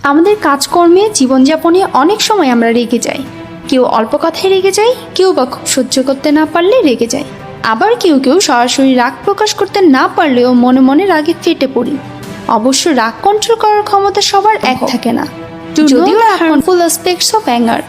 আমাদের কাজকর্মে জীবনযাপনে অনেক সময় আমরা রেগে যাই। কেউ অল্প কথায় রেগে যায়, কেউ বা খুব সহ্য করতে না পারলে রেগে যায়। আবার কেউ কেউ সরাসরি রাগ প্রকাশ করতে না পারলেও মনে মনে রাগে ফেটে পড়ি। অবশ্য রাগ কন্ট্রোল করার ক্ষমতা সবার এক থাকে না, যদিও হার্মফুল অ্যাসপেক্টস অফ অ্যাঙ্গার।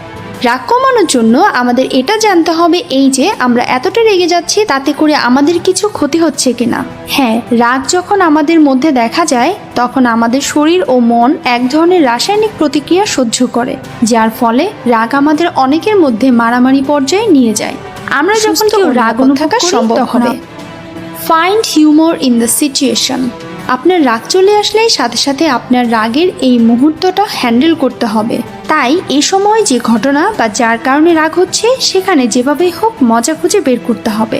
রাগ কমানোর জন্য আমাদের এটা জানতে হবে এই যে আমরা এতটা রেগে যাচ্ছি তাতে করে আমাদের কিছু ক্ষতি হচ্ছে কিনা। হ্যাঁ, রাগ যখন আমাদের মধ্যে দেখা যায় তখন আমাদের শরীর ও মন এক ধরনের রাসায়নিক প্রতিক্রিয়া সহ্য করে, যার ফলে রাগ আমাদের অনেকের মধ্যে মারামারি পর্যায়ে নিয়ে যায়। আমরা যখন কেউ রাগ অনুভব সম্ভব হবে। Find humour in the situation. আপনার রাগ চলে আসলেই সাথে সাথে আপনার রাগের এই মুহূর্তটা হ্যান্ডেল করতে হবে। তাই এই সময় যে ঘটনা বা যার কারণে রাগ হচ্ছে সেখানে যেভাবেই হোক মজা খুঁজে বের করতে হবে।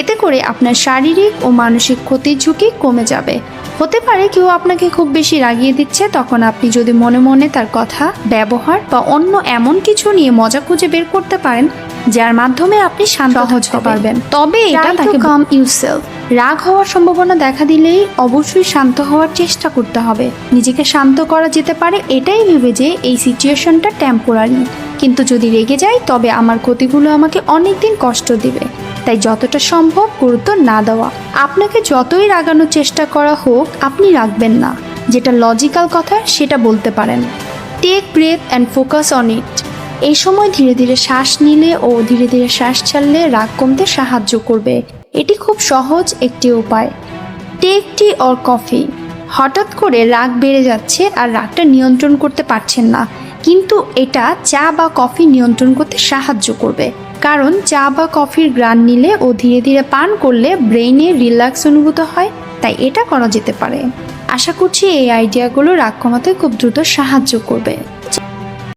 এতে করে আপনার শারীরিক ও মানসিক ক্ষতির ঝুঁকি কমে যাবে। হতে পারে কেউ আপনাকে খুব বেশি রাগিয়ে দিচ্ছে, তখন আপনি যদি মনে মনে তার কথা, ব্যবহার বা অন্য এমন কিছু নিয়ে মজা খুঁজে বের করতে পারেন যার মাধ্যমে আপনি শান্ত হতে পারবেন, তবে এটা তাকে কাম ইউরসেলফ। রাগ হওয়ার সম্ভাবনা দেখা দিলেই অবশ্যই শান্ত হওয়ার চেষ্টা করতে হবে। নিজেকে শান্ত করা যেতে পারে এটাই ভেবে যে এই সিচুয়েশনটা টেম্পোরারি, কিন্তু যদি রেগে যাই তবে আমার ক্ষতিগুলো আমাকে অনেক দিন কষ্ট দিবে। তাই যতটা সম্ভব গুরুত্ব না দেওয়া। আপনাকে যতই রাগানোর চেষ্টা করা হোক আপনি রাখবেন না। যেটা লজিক্যাল কথা সেটা বলতে পারেন। Take breath and focus on it. এই সময় ধীরে ধীরে শ্বাস নিলে ও ধীরে ধীরে শ্বাস ছাড়লে রাগ কমতে সাহায্য করবে। এটি খুব সহজ একটি উপায়। Take tea or coffee. হঠাৎ করে রাগ বেড়ে যাচ্ছে আর রাগটা নিয়ন্ত্রণ করতে পারছেন না, কিন্তু এটা চা বা কফি নিয়ন্ত্রণ করতে সাহায্য করবে। কারণ চা বা কফির গ্রান নিলে ও ধীরে ধীরে পান করলে ব্রেইনে রিল্যাক্স অনুভূত হয়, তাই এটা করা যেতে পারে। আশা করছি এই আইডিয়াগুলো রাগ কমাতে খুব দ্রুত সাহায্য করবে।